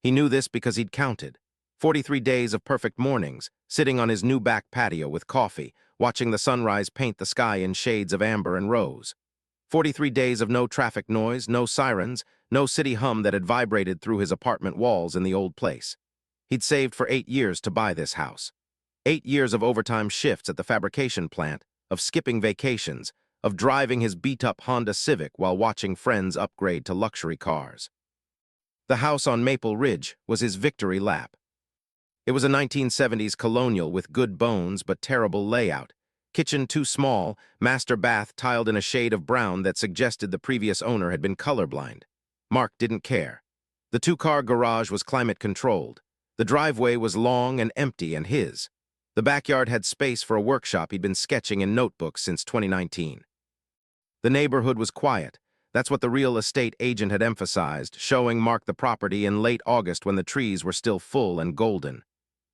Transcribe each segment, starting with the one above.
He knew this because he'd counted. 43 days of perfect mornings, sitting on his new back patio with coffee, watching the sunrise paint the sky in shades of amber and rose. 43 days of no traffic noise, no sirens, no city hum that had vibrated through his apartment walls in the old place. He'd saved for 8 years to buy this house. 8 years of overtime shifts at the fabrication plant, of skipping vacations, of driving his beat-up Honda Civic while watching friends upgrade to luxury cars. The house on Maple Ridge was his victory lap. It was a 1970s colonial with good bones but terrible layout. Kitchen too small, master bath tiled in a shade of brown that suggested the previous owner had been colorblind. Mark didn't care. The two-car garage was climate-controlled. The driveway was long and empty and his. The backyard had space for a workshop he'd been sketching in notebooks since 2019. The neighborhood was quiet. That's what the real estate agent had emphasized, showing Mark the property in late August when the trees were still full and golden.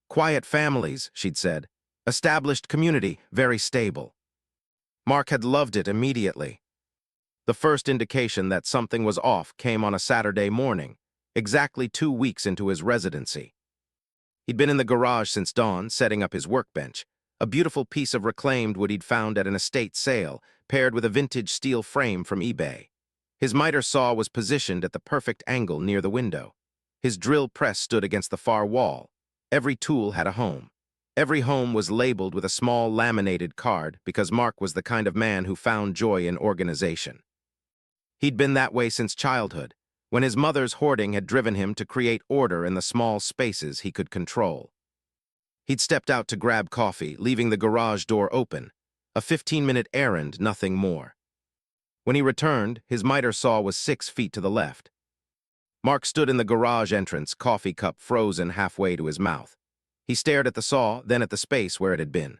Quiet families, she'd said. Established community, very stable. Mark had loved it immediately. The first indication that something was off came on a Saturday morning, exactly 2 weeks into his residency. He'd been in the garage since dawn, setting up his workbench, a beautiful piece of reclaimed wood he'd found at an estate sale, paired with a vintage steel frame from eBay. His miter saw was positioned at the perfect angle near the window. His drill press stood against the far wall. Every tool had a home. Every home was labeled with a small laminated card because Mark was the kind of man who found joy in organization. He'd been that way since childhood, when his mother's hoarding had driven him to create order in the small spaces he could control. He'd stepped out to grab coffee, leaving the garage door open. A 15-minute errand, nothing more. When he returned, his miter saw was 6 feet to the left. Mark stood in the garage entrance, coffee cup frozen halfway to his mouth. He stared at the saw, then at the space where it had been.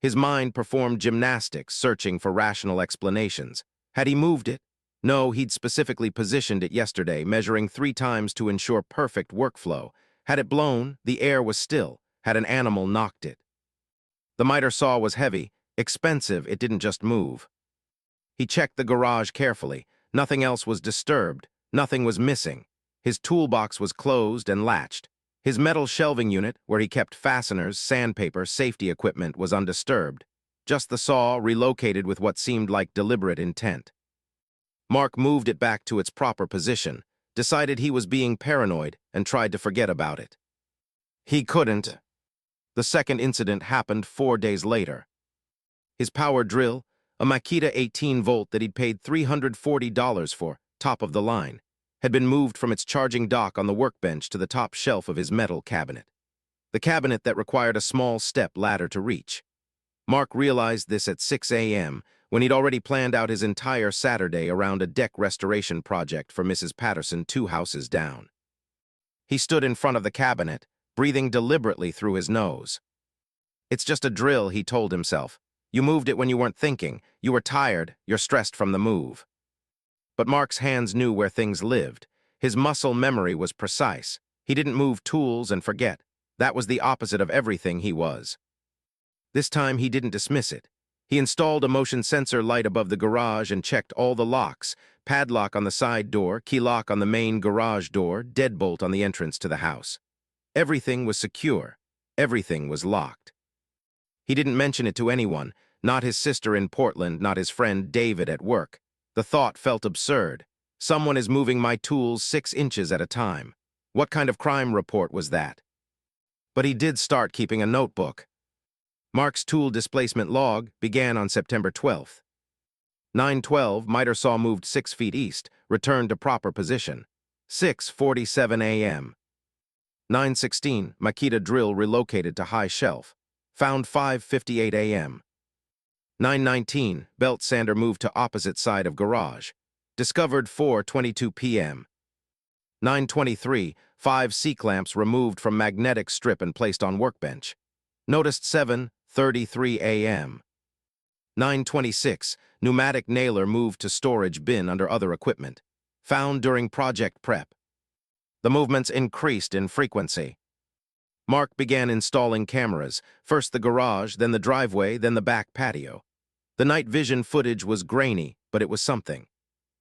His mind performed gymnastics, searching for rational explanations. Had he moved it? No, he'd specifically positioned it yesterday, measuring 3 times to ensure perfect workflow. Had it blown, the air was still. Had an animal knocked it. The miter saw was heavy, expensive, it didn't just move. He checked the garage carefully. Nothing else was disturbed. Nothing was missing. His toolbox was closed and latched. His metal shelving unit, where he kept fasteners, sandpaper, safety equipment, was undisturbed. Just the saw, relocated with what seemed like deliberate intent. Mark moved it back to its proper position, decided he was being paranoid, and tried to forget about it. He couldn't. The second incident happened 4 days later. His power drill, a Makita 18-volt that he'd paid $340 for, top of the line, had been moved from its charging dock on the workbench to the top shelf of his metal cabinet. The cabinet that required a small step ladder to reach. Mark realized this at 6 a.m., when he'd already planned out his entire Saturday around a deck restoration project for Mrs. Patterson 2 houses down. He stood in front of the cabinet, breathing deliberately through his nose. It's just a drill, he told himself. You moved it when you weren't thinking. You were tired. You're stressed from the move. But Mark's hands knew where things lived. His muscle memory was precise. He didn't move tools and forget. That was the opposite of everything he was. This time he didn't dismiss it. He installed a motion sensor light above the garage and checked all the locks, padlock on the side door, key lock on the main garage door, deadbolt on the entrance to the house. Everything was secure. Everything was locked. He didn't mention it to anyone, not his sister in Portland, not his friend David at work. The thought felt absurd. Someone is moving my tools 6 inches at a time. What kind of crime report was that? But he did start keeping a notebook. Mark's tool displacement log began on September 12th. 9:12, miter saw moved 6 feet east, returned to proper position. 6:47 a.m. 9:16, Makita drill relocated to high shelf. Found 5:58 a.m. 9:19, belt sander moved to opposite side of garage. Discovered 4:22 p.m. 9:23, 5 C-clamps removed from magnetic strip and placed on workbench. Noticed 7:33 a.m. 9:26, pneumatic nailer moved to storage bin under other equipment. Found during project prep. The movements increased in frequency. Mark began installing cameras, first the garage, then the driveway, then the back patio. The night vision footage was grainy, but it was something.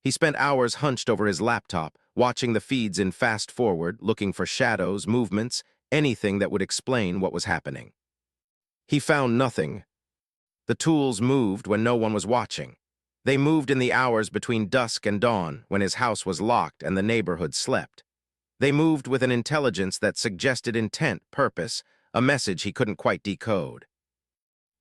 He spent hours hunched over his laptop, watching the feeds in fast forward, looking for shadows, movements, anything that would explain what was happening. He found nothing. The tools moved when no one was watching. They moved in the hours between dusk and dawn, when his house was locked and the neighborhood slept. They moved with an intelligence that suggested intent, purpose, a message he couldn't quite decode.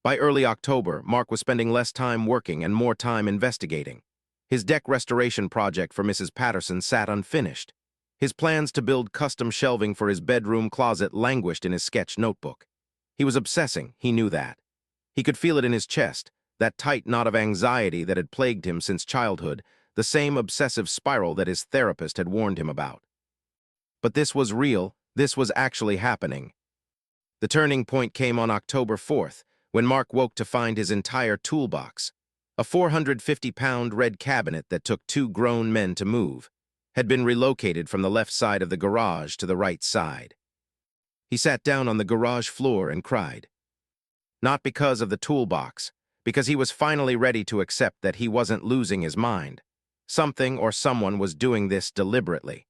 By early October, Mark was spending less time working and more time investigating. His deck restoration project for Mrs. Patterson sat unfinished. His plans to build custom shelving for his bedroom closet languished in his sketch notebook. He was obsessing, he knew that. He could feel it in his chest, that tight knot of anxiety that had plagued him since childhood, the same obsessive spiral that his therapist had warned him about. But this was real, this was actually happening. The turning point came on October 4th, when Mark woke to find his entire toolbox, a 450-pound red cabinet that took 2 grown men to move, had been relocated from the left side of the garage to the right side. He sat down on the garage floor and cried. Not because of the toolbox, because he was finally ready to accept that he wasn't losing his mind. Something or someone was doing this deliberately.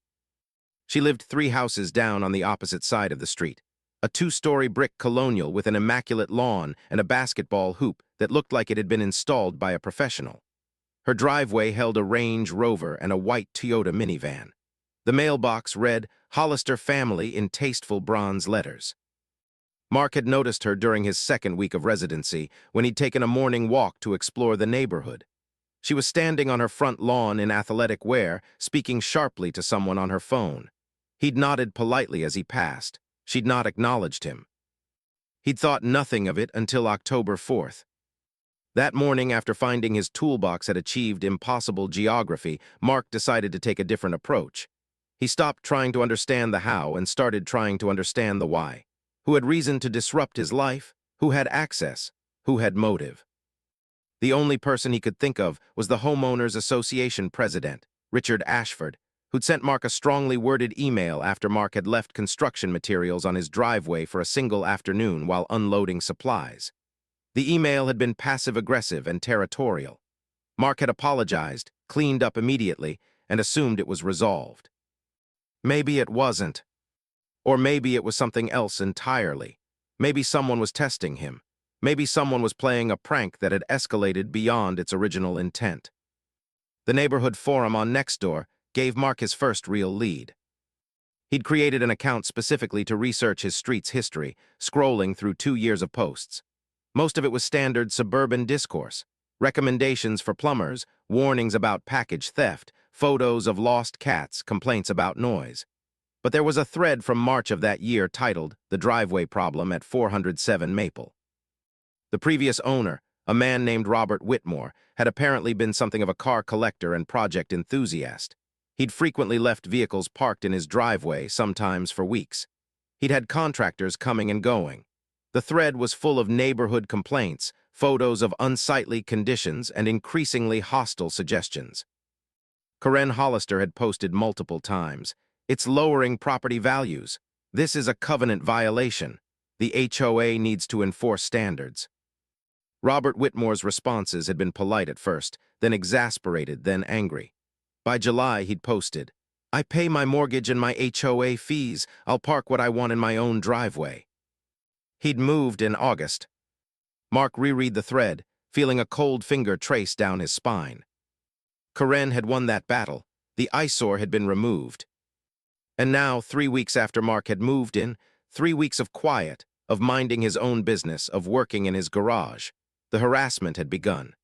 She lived 3 houses down on the opposite side of the street. A 2-story brick colonial with an immaculate lawn and a basketball hoop that looked like it had been installed by a professional. Her driveway held a Range Rover and a white Toyota minivan. The mailbox read, Hollister Family in tasteful bronze letters. Mark had noticed her during his 2nd week of residency when he'd taken a morning walk to explore the neighborhood. She was standing on her front lawn in athletic wear, speaking sharply to someone on her phone. He'd nodded politely as he passed. She'd not acknowledged him. He'd thought nothing of it until October 4th. That morning, after finding his toolbox had achieved impossible geography, Mark decided to take a different approach. He stopped trying to understand the how and started trying to understand the why. Who had reason to disrupt his life? Who had access? Who had motive? The only person he could think of was the Homeowners Association president, Richard Ashford, who'd sent Mark a strongly worded email after Mark had left construction materials on his driveway for a single afternoon while unloading supplies. The email had been passive-aggressive and territorial. Mark had apologized, cleaned up immediately, and assumed it was resolved. Maybe it wasn't. Or maybe it was something else entirely. Maybe someone was testing him. Maybe someone was playing a prank that had escalated beyond its original intent. The neighborhood forum on Nextdoor gave Mark his first real lead. He'd created an account specifically to research his street's history, scrolling through 2 years of posts. Most of it was standard suburban discourse, recommendations for plumbers, warnings about package theft, photos of lost cats, complaints about noise. But there was a thread from March of that year titled The Driveway Problem at 407 Maple. The previous owner, a man named Robert Whitmore, had apparently been something of a car collector and project enthusiast. He'd frequently left vehicles parked in his driveway, sometimes for weeks. He'd had contractors coming and going. The thread was full of neighborhood complaints, photos of unsightly conditions, and increasingly hostile suggestions. Karen Hollister had posted multiple times. It's lowering property values. This is a covenant violation. The HOA needs to enforce standards. Robert Whitmore's responses had been polite at first, then exasperated, then angry. By July, he'd posted, I pay my mortgage and my HOA fees. I'll park what I want in my own driveway. He'd moved in August. Mark reread the thread, feeling a cold finger trace down his spine. Karen had won that battle. The eyesore had been removed. And now, 3 weeks after Mark had moved in, 3 weeks of quiet, of minding his own business, of working in his garage, the harassment had begun.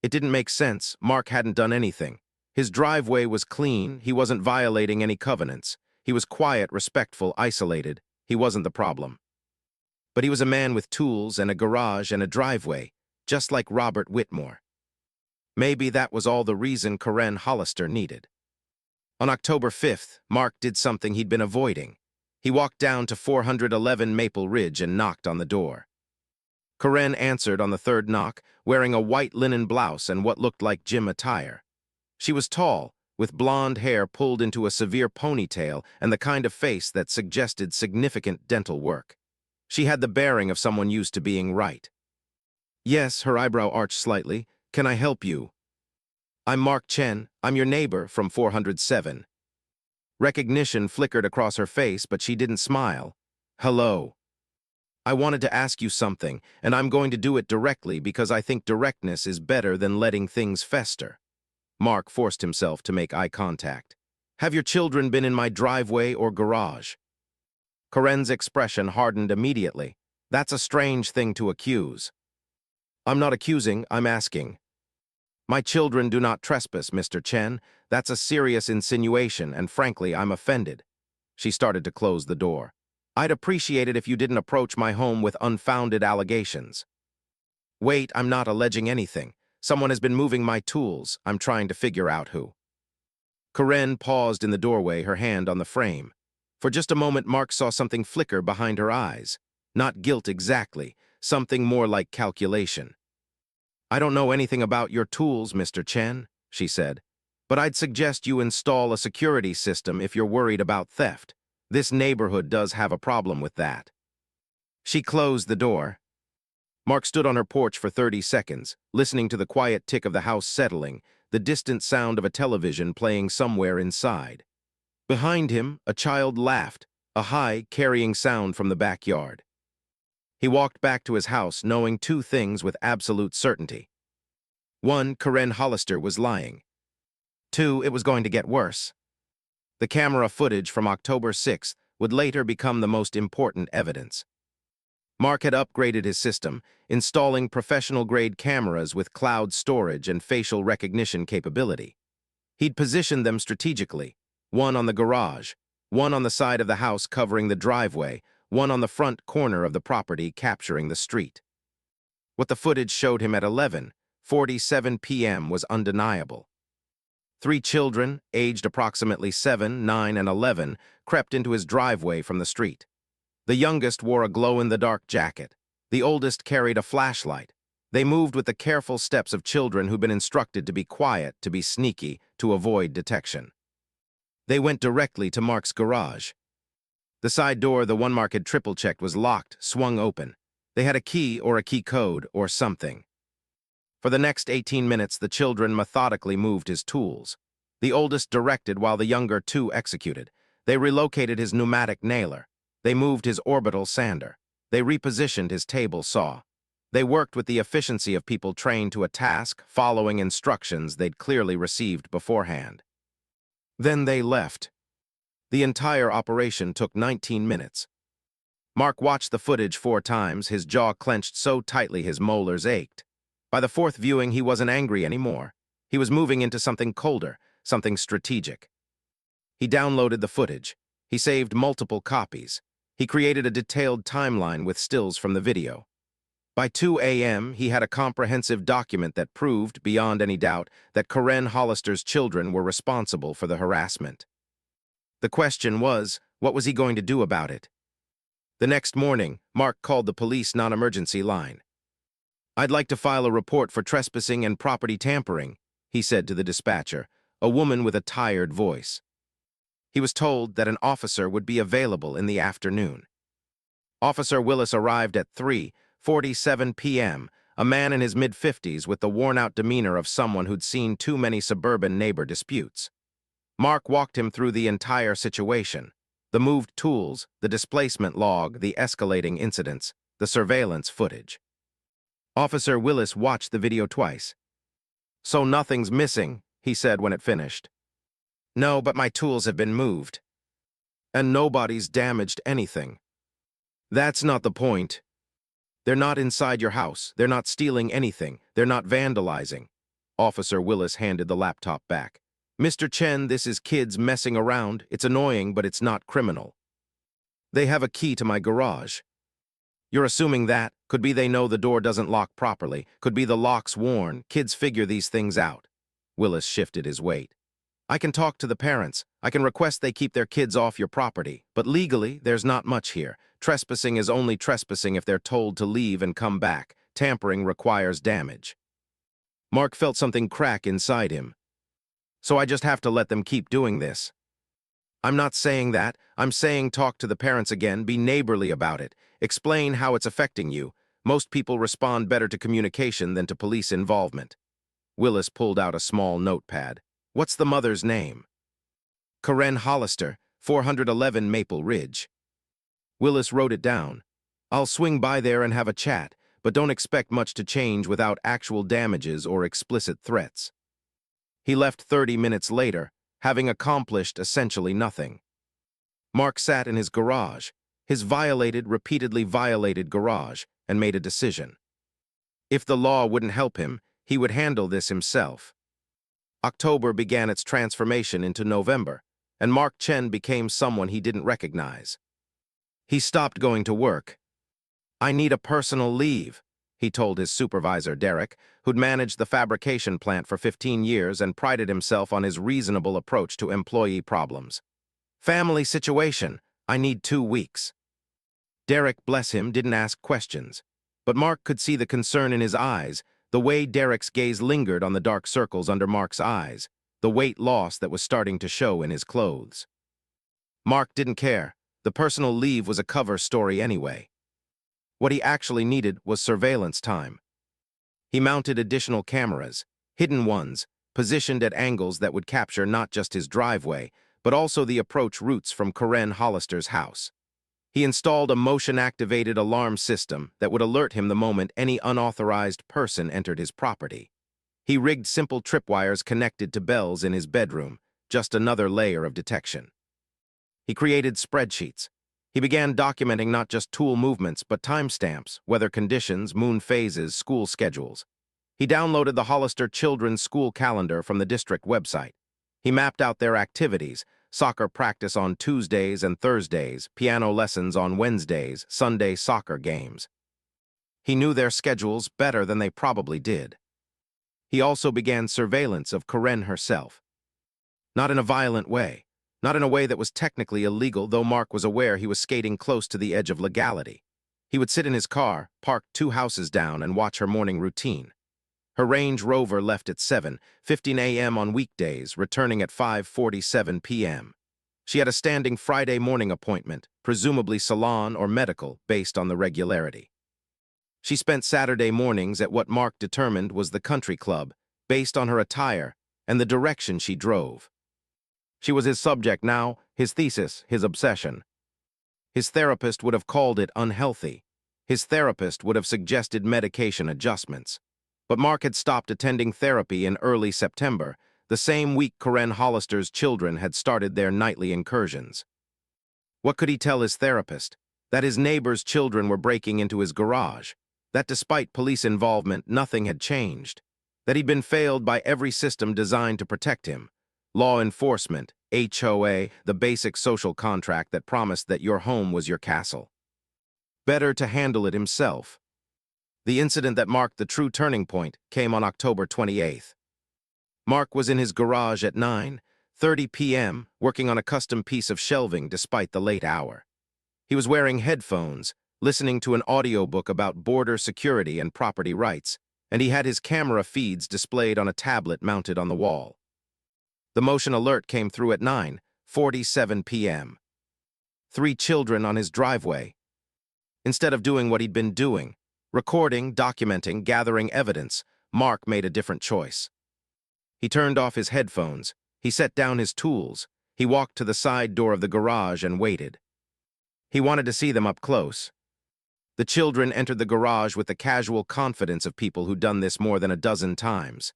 It didn't make sense. Mark hadn't done anything. His driveway was clean. He wasn't violating any covenants. He was quiet, respectful, isolated. He wasn't the problem. But he was a man with tools and a garage and a driveway, just like Robert Whitmore. Maybe that was all the reason Karen Hollister needed. On October 5th, Mark did something he'd been avoiding. He walked down to 411 Maple Ridge and knocked on the door. Karen answered on the third knock, wearing a white linen blouse and what looked like gym attire. She was tall, with blonde hair pulled into a severe ponytail and the kind of face that suggested significant dental work. She had the bearing of someone used to being right. Yes, her eyebrow arched slightly. Can I help you? I'm Mark Chen. I'm your neighbor from 407. Recognition flickered across her face, but she didn't smile. "Hello. I wanted to ask you something, and I'm going to do it directly because I think directness is better than letting things fester." Mark forced himself to make eye contact. "Have your children been in my driveway or garage?" Karen's expression hardened immediately. "That's a strange thing to accuse." "I'm not accusing, I'm asking." "My children do not trespass, Mr. Chen. That's a serious insinuation, and frankly, I'm offended." She started to close the door. "I'd appreciate it if you didn't approach my home with unfounded allegations." "Wait, I'm not alleging anything. Someone has been moving my tools. I'm trying to figure out who." Karen paused in the doorway, her hand on the frame. For just a moment, Mark saw something flicker behind her eyes. Not guilt exactly, something more like calculation. "I don't know anything about your tools, Mr. Chen," she said, "but I'd suggest you install a security system if you're worried about theft. This neighborhood does have a problem with that." She closed the door. Mark stood on her porch for 30 seconds, listening to the quiet tick of the house settling, the distant sound of a television playing somewhere inside. Behind him, a child laughed, a high, carrying sound from the backyard. He walked back to his house, knowing two things with absolute certainty. One, Karen Hollister was lying. Two, it was going to get worse. The camera footage from October 6th would later become the most important evidence. Mark had upgraded his system, installing professional-grade cameras with cloud storage and facial recognition capability. He'd positioned them strategically, one on the garage, one on the side of the house covering the driveway, one on the front corner of the property capturing the street. What the footage showed him at 11:47 p.m. was undeniable. Three children, aged approximately 7, 9, and 11, crept into his driveway from the street. The youngest wore a glow-in-the-dark jacket. The oldest carried a flashlight. They moved with the careful steps of children who'd been instructed to be quiet, to be sneaky, to avoid detection. They went directly to Mark's garage. The side door the one Mark had triple-checked was locked, swung open. They had a key or a key code or something. For the next 18 minutes, the children methodically moved his tools. The oldest directed while the younger two executed. They relocated his pneumatic nailer. They moved his orbital sander. They repositioned his table saw. They worked with the efficiency of people trained to a task, following instructions they'd clearly received beforehand. Then they left. The entire operation took 19 minutes. Mark watched the footage 4 times, his jaw clenched so tightly his molars ached. By the 4th viewing, he wasn't angry anymore. He was moving into something colder, something strategic. He downloaded the footage. He saved multiple copies. He created a detailed timeline with stills from the video. By 2 a.m., he had a comprehensive document that proved, beyond any doubt, that Karen Hollister's children were responsible for the harassment. The question was, what was he going to do about it? The next morning, Mark called the police non-emergency line. "I'd like to file a report for trespassing and property tampering," he said to the dispatcher, a woman with a tired voice. He was told that an officer would be available in the afternoon. Officer Willis arrived at 3:47 p.m., a man in his mid-50s with the worn-out demeanor of someone who'd seen too many suburban neighbor disputes. Mark walked him through the entire situation: the moved tools, the displacement log, the escalating incidents, the surveillance footage. Officer Willis watched the video twice. "So nothing's missing," he said when it finished. "No, but my tools have been moved. And nobody's damaged anything." "That's not the point. They're not inside your house. They're not stealing anything. They're not vandalizing." Officer Willis handed the laptop back. "Mr. Chen, this is kids messing around. It's annoying, but it's not criminal. They have a key to my garage." "You're assuming that. Could be they know the door doesn't lock properly. Could be the lock's worn. Kids figure these things out." Willis shifted his weight. "I can talk to the parents. I can request they keep their kids off your property. But legally, there's not much here. Trespassing is only trespassing if they're told to leave and come back. Tampering requires damage." Mark felt something crack inside him. "So I just have to let them keep doing this?" "I'm not saying that. I'm saying talk to the parents again, be neighborly about it. Explain how it's affecting you. Most people respond better to communication than to police involvement." Willis pulled out a small notepad. "What's the mother's name?" Karen Hollister, 411 Maple Ridge. Willis wrote it down. I'll swing by there and have a chat, but don't expect much to change without actual damages or explicit threats. He left 30 minutes later, having accomplished essentially nothing. Mark sat in his garage, his repeatedly violated garage, and made a decision. If the law wouldn't help him, he would handle this himself. October began its transformation into November, and Mark Chen became someone he didn't recognize. He stopped going to work. I need a personal leave, he told his supervisor, Derek, who'd managed the fabrication plant for 15 years and prided himself on his reasonable approach to employee problems. Family situation, I need 2 weeks. Derek, bless him, didn't ask questions, but Mark could see the concern in his eyes, the way Derek's gaze lingered on the dark circles under Mark's eyes, the weight loss that was starting to show in his clothes. Mark didn't care. The personal leave was a cover story anyway. What he actually needed was surveillance time. He mounted additional cameras, hidden ones, positioned at angles that would capture not just his driveway, but also the approach routes from Karen Hollister's house. He installed a motion-activated alarm system that would alert him the moment any unauthorized person entered his property. He rigged simple tripwires connected to bells in his bedroom, just another layer of detection. He created spreadsheets. He began documenting not just tool movements, but timestamps, weather conditions, moon phases, school schedules. He downloaded the Hollister Children's School Calendar from the district website. He mapped out their activities: soccer practice on Tuesdays and Thursdays, piano lessons on Wednesdays, Sunday soccer games. He knew their schedules better than they probably did. He also began surveillance of Karen herself. Not in a violent way. Not in a way that was technically illegal, though Mark was aware he was skating close to the edge of legality. He would sit in his car, parked 2 houses down, and watch her morning routine. Her Range Rover left at 7:15 a.m. on weekdays, returning at 5:47 p.m. She had a standing Friday morning appointment, presumably salon or medical, based on the regularity. She spent Saturday mornings at what Mark determined was the country club, based on her attire and the direction she drove. She was his subject now, his thesis, his obsession. His therapist would have called it unhealthy. His therapist would have suggested medication adjustments. But Mark had stopped attending therapy in early September, the same week Karen Hollister's children had started their nightly incursions. What could he tell his therapist? That his neighbor's children were breaking into his garage. That despite police involvement, nothing had changed. That he'd been failed by every system designed to protect him. Law enforcement, HOA, the basic social contract that promised that your home was your castle. Better to handle it himself. The incident that marked the true turning point came on October 28th. Mark was in his garage at 9:30 p.m., working on a custom piece of shelving despite the late hour. He was wearing headphones, listening to an audiobook about border security and property rights, and he had his camera feeds displayed on a tablet mounted on the wall. The motion alert came through at 9:47 p.m. 3 children on his driveway. Instead of doing what he'd been doing, recording, documenting, gathering evidence, Mark made a different choice. He turned off his headphones, he set down his tools, he walked to the side door of the garage and waited. He wanted to see them up close. The children entered the garage with the casual confidence of people who'd done this more than a dozen times.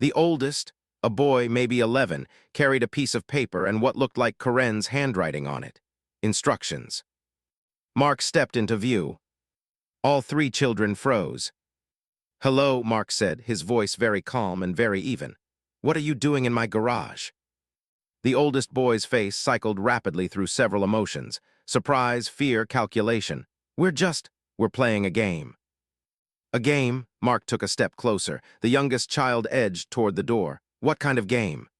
The oldest, a boy, maybe 11, carried a piece of paper and what looked like Karen's handwriting on it. Instructions. Mark stepped into view. All 3 children froze. "Hello," Mark said, his voice very calm and very even. "What are you doing in my garage?" The oldest boy's face cycled rapidly through several emotions: surprise, fear, calculation. We're playing a game." "A game?" Mark took a step closer. The youngest child edged toward the door. "What kind of game?"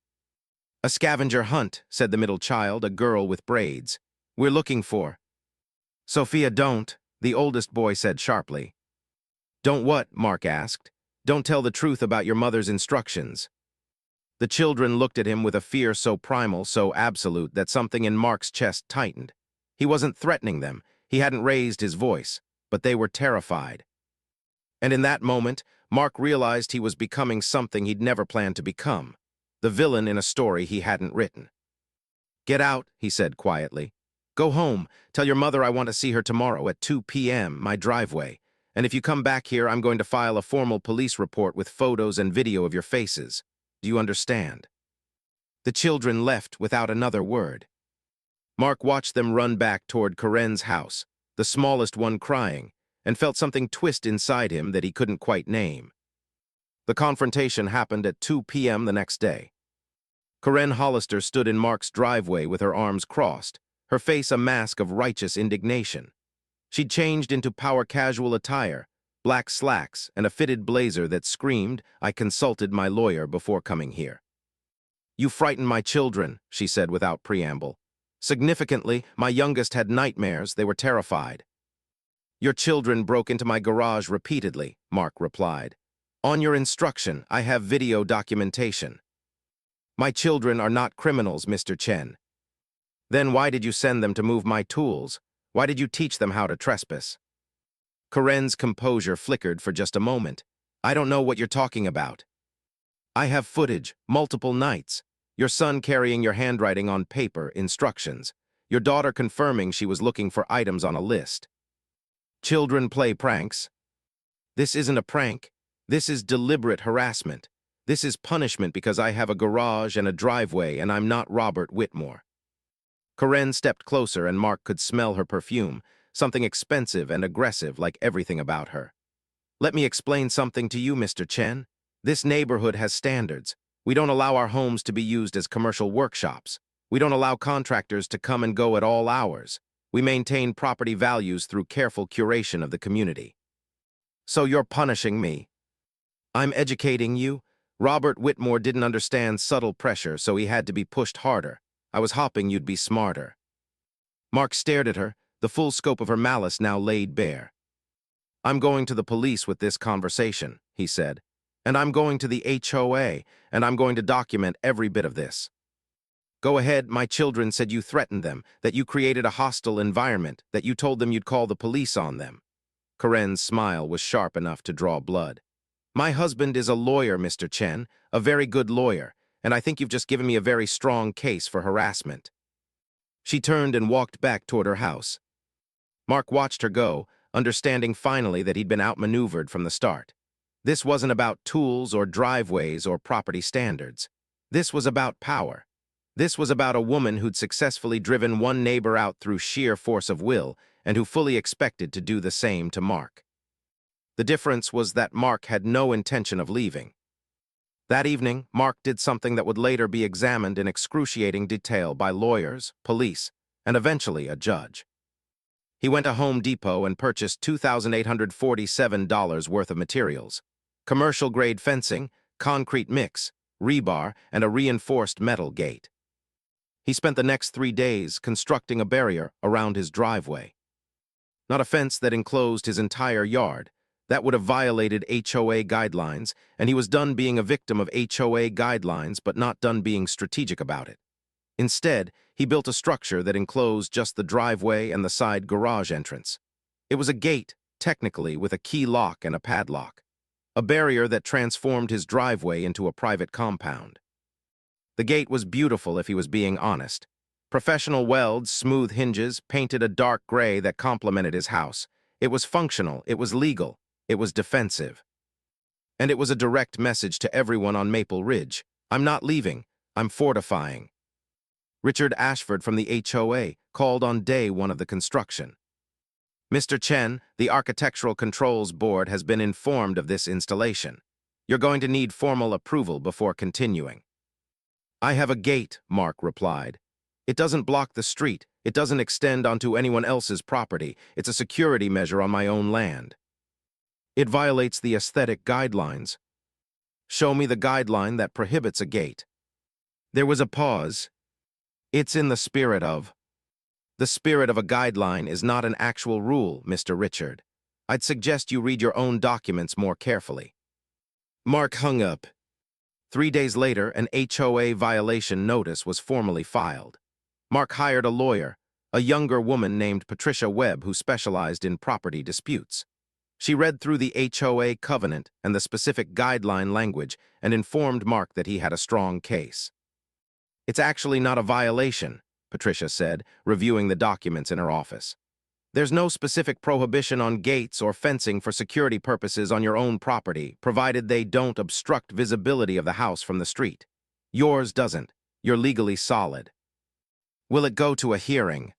"A scavenger hunt," said the middle child, a girl with braids. "We're looking for—" "Sophia, don't," the oldest boy said sharply. "Don't what?" Mark asked. "Don't tell the truth about your mother's instructions." The children looked at him with a fear so primal, so absolute, that something in Mark's chest tightened. He wasn't threatening them. He hadn't raised his voice, but they were terrified. And in that moment, Mark realized he was becoming something he'd never planned to become, the villain in a story he hadn't written. "Get out," he said quietly. "Go home. Tell your mother I want to see her tomorrow at 2 p.m., my driveway. And if you come back here, I'm going to file a formal police report with photos and video of your faces. Do you understand?" The children left without another word. Mark watched them run back toward KARENS' house, the smallest one crying, and felt something twist inside him that he couldn't quite name. The confrontation happened at 2 p.m. the next day. Karen Hollister stood in Mark's driveway with her arms crossed, her face a mask of righteous indignation. She'd changed into power casual attire, black slacks, and a fitted blazer that screamed, "I consulted my lawyer before coming here." "You frightened my children," she said without preamble. "Significantly, my youngest had nightmares, they were terrified." "Your children broke into my garage repeatedly," Mark replied. "On your instruction, I have video documentation." "My children are not criminals, Mr. Chen." "Then why did you send them to move my tools? Why did you teach them how to trespass?" Karen's composure flickered for just a moment. "I don't know what you're talking about." "I have footage, multiple nights. Your son carrying your handwriting on paper, instructions. Your daughter confirming she was looking for items on a list." "Children play pranks." "This isn't a prank. This is deliberate harassment. This is punishment because I have a garage and a driveway and I'm not Robert Whitmore." Karen stepped closer and Mark could smell her perfume, something expensive and aggressive like everything about her. "Let me explain something to you, Mr. Chen. This neighborhood has standards. We don't allow our homes to be used as commercial workshops. We don't allow contractors to come and go at all hours. We maintain property values through careful curation of the community." "So you're punishing me?" "I'm educating you. Robert Whitmore didn't understand subtle pressure, so he had to be pushed harder. I was hoping you'd be smarter." Mark stared at her, the full scope of her malice now laid bare. "I'm going to the police with this conversation," he said. "And I'm going to the HOA, and I'm going to document every bit of this." "Go ahead, my children said you threatened them, that you created a hostile environment, that you told them you'd call the police on them." Karen's smile was sharp enough to draw blood. "My husband is a lawyer, Mr. Chen, a very good lawyer, and I think you've just given me a very strong case for harassment." She turned and walked back toward her house. Mark watched her go, understanding finally that he'd been outmaneuvered from the start. This wasn't about tools or driveways or property standards. This was about power. This was about a woman who'd successfully driven one neighbor out through sheer force of will and who fully expected to do the same to Mark. The difference was that Mark had no intention of leaving. That evening, Mark did something that would later be examined in excruciating detail by lawyers, police, and eventually a judge. He went to Home Depot and purchased $2,847 worth of materials: commercial-grade fencing, concrete mix, rebar, and a reinforced metal gate. He spent the next 3 days constructing a barrier around his driveway. Not a fence that enclosed his entire yard. That would have violated HOA guidelines, and he was done being a victim of HOA guidelines but not done being strategic about it. Instead, he built a structure that enclosed just the driveway and the side garage entrance. It was a gate, technically, with a key lock and a padlock. A barrier that transformed his driveway into a private compound. The gate was beautiful if he was being honest. Professional welds, smooth hinges, painted a dark gray that complemented his house. It was functional, it was legal. It was defensive. And it was a direct message to everyone on Maple Ridge. "I'm not leaving, I'm fortifying." Richard Ashford from the HOA called on day one of the construction. "Mr. Chen, the Architectural Controls Board has been informed of this installation. You're going to need formal approval before continuing." "I have a gate," Mark replied. "It doesn't block the street. It doesn't extend onto anyone else's property. It's a security measure on my own land." "It violates the aesthetic guidelines." "Show me the guideline that prohibits a gate." There was a pause. "It's in the spirit of." "The spirit of a guideline is not an actual rule, Mr. Richard. I'd suggest you read your own documents more carefully." Mark hung up. 3 days later, an HOA violation notice was formally filed. Mark hired a lawyer, a younger woman named Patricia Webb who specialized in property disputes. She read through the HOA covenant and the specific guideline language and informed Mark that he had a strong case. "It's actually not a violation. Patricia said, reviewing the documents in her office. There's no specific prohibition on gates or fencing for security purposes on your own property, provided they don't obstruct visibility of the house from the street. Yours doesn't. You're legally solid. Will it go to a hearing?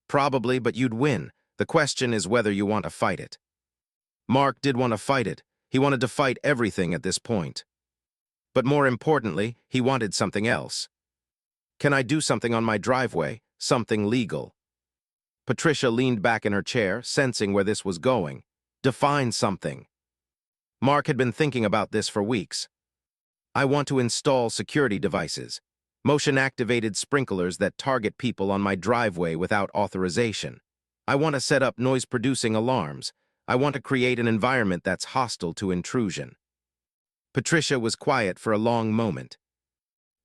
Probably, but you'd win. The question is whether you want to fight it. Mark did want to fight it. He wanted to fight everything at this point. But more importantly, he wanted something else. Can I do something on my driveway? Something legal? Patricia leaned back in her chair, sensing where this was going. Define something. Mark had been thinking about this for weeks. I want to install security devices, motion-activated sprinklers that target people on my driveway without authorization. I want to set up noise-producing alarms. I want to create an environment that's hostile to intrusion. Patricia was quiet for a long moment.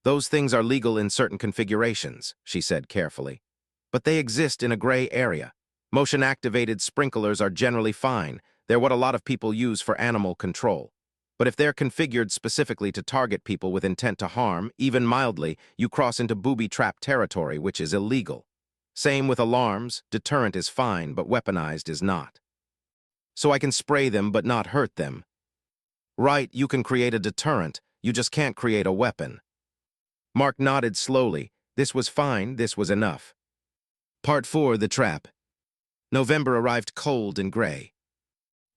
Those things are legal in certain configurations, she said carefully. But they exist in a gray area. Motion-activated sprinklers are generally fine. They're what a lot of people use for animal control. But if they're configured specifically to target people with intent to harm, even mildly, you cross into booby-trap territory, which is illegal. Same with alarms. Deterrent is fine, but weaponized is not. So I can spray them but not hurt them. Right, you can create a deterrent. You just can't create a weapon. Mark nodded slowly. This was fine. This was enough. Part 4, The Trap. November arrived cold and gray.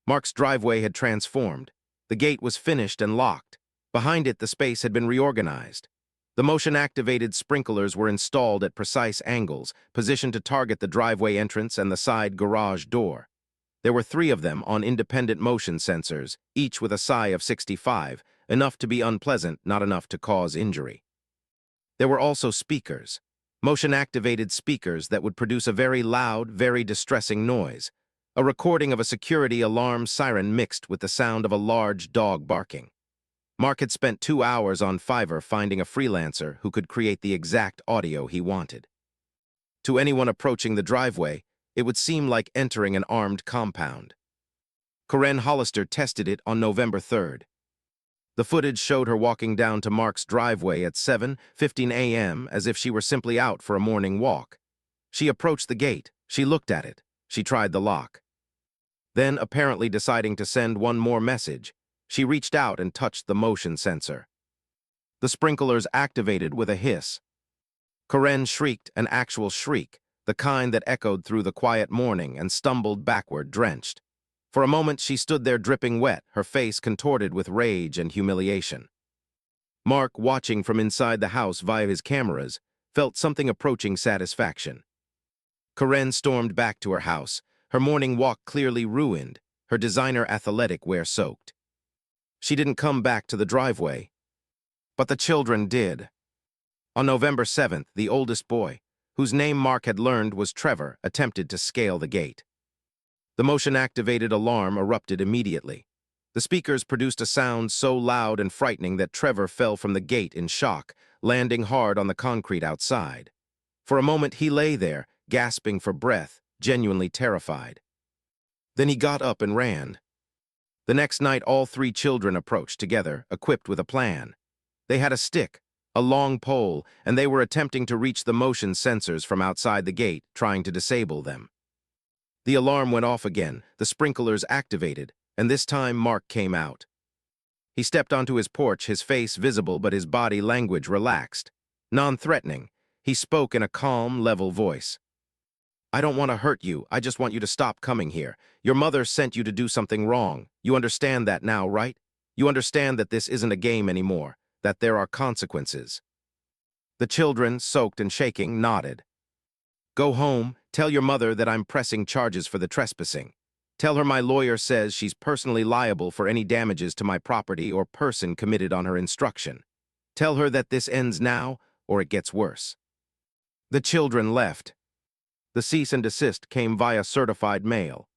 Mark's driveway had transformed. The gate was finished and locked. Behind it, the space had been reorganized. The motion-activated sprinklers were installed at precise angles, positioned to target the driveway entrance and the side garage door. There were 3 of them on independent motion sensors, each with a psi of 65, enough to be unpleasant, not enough to cause injury. There were also speakers, motion-activated speakers that would produce a very loud, very distressing noise, a recording of a security alarm siren mixed with the sound of a large dog barking. Mark had spent 2 hours on Fiverr finding a freelancer who could create the exact audio he wanted. To anyone approaching the driveway, it would seem like entering an armed compound. Karen Hollister tested it on November 3rd. The footage showed her walking down to Mark's driveway at 7:15 a.m. as if she were simply out for a morning walk. She approached the gate. She looked at it. She tried the lock. Then, apparently deciding to send one more message, she reached out and touched the motion sensor. The sprinklers activated with a hiss. Karen shrieked, an actual shriek, the kind that echoed through the quiet morning, and stumbled backward, drenched. For a moment she stood there dripping wet, her face contorted with rage and humiliation. Mark, watching from inside the house via his cameras, felt something approaching satisfaction. Karen stormed back to her house, her morning walk clearly ruined, her designer athletic wear soaked. She didn't come back to the driveway. But the children did. On November 7th, the oldest boy, whose name Mark had learned was Trevor, attempted to scale the gate. The motion-activated alarm erupted immediately. The speakers produced a sound so loud and frightening that Trevor fell from the gate in shock, landing hard on the concrete outside. For a moment he lay there, gasping for breath, genuinely terrified. Then he got up and ran. The next night all 3 children approached together, equipped with a plan. They had a stick, a long pole, and they were attempting to reach the motion sensors from outside the gate, trying to disable them. The alarm went off again, the sprinklers activated, and this time Mark came out. He stepped onto his porch, his face visible but his body language relaxed. Non-threatening, he spoke in a calm, level voice. I don't want to hurt you, I just want you to stop coming here. Your mother sent you to do something wrong. You understand that now, right? You understand that this isn't a game anymore, that there are consequences. The children, soaked and shaking, nodded. Go home, tell your mother that I'm pressing charges for the trespassing. Tell her my lawyer says she's personally liable for any damages to my property or person committed on her instruction. Tell her that this ends now, or it gets worse. The children left. The cease and desist came via certified mail.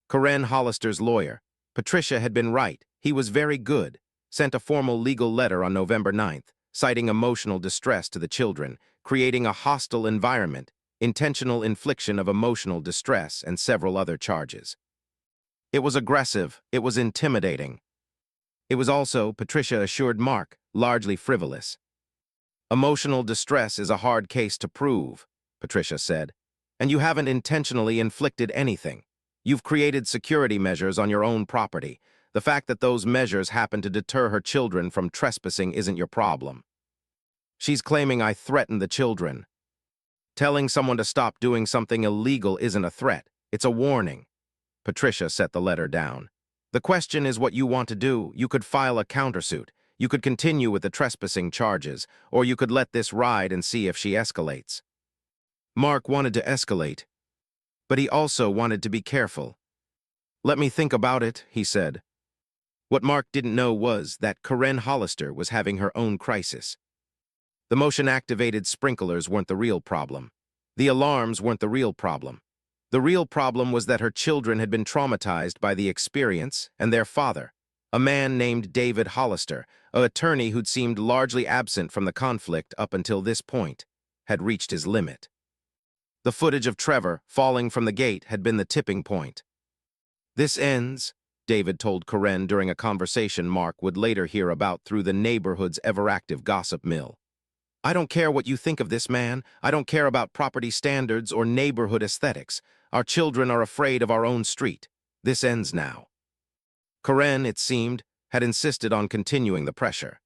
Karen Hollister's lawyer, Patricia, had been right. He was very good. Sent a formal legal letter on November 9th, citing emotional distress to the children, creating a hostile environment, intentional infliction of emotional distress, and several other charges. It was aggressive. It was intimidating. It was also, Patricia assured Mark, largely frivolous. Emotional distress is a hard case to prove, Patricia said, and you haven't intentionally inflicted anything. You've created security measures on your own property. The fact that those measures happen to deter her children from trespassing isn't your problem. She's claiming I threatened the children. Telling someone to stop doing something illegal isn't a threat. It's a warning. Patricia set the letter down. The question is what you want to do. You could file a countersuit. You could continue with the trespassing charges, or you could let this ride and see if she escalates. Mark wanted to escalate, but he also wanted to be careful. Let me think about it, he said. What Mark didn't know was that Karen Hollister was having her own crisis. The motion-activated sprinklers weren't the real problem. The alarms weren't the real problem. The real problem was that her children had been traumatized by the experience, and their father, a man named David Hollister, an attorney who'd seemed largely absent from the conflict up until this point, had reached his limit. The footage of Trevor falling from the gate had been the tipping point. This ends, David told Karen during a conversation Mark would later hear about through the neighborhood's ever-active gossip mill. I don't care what you think of this man. I don't care about property standards or neighborhood aesthetics. Our children are afraid of our own street. This ends now. Karen, it seemed, had insisted on continuing the pressure.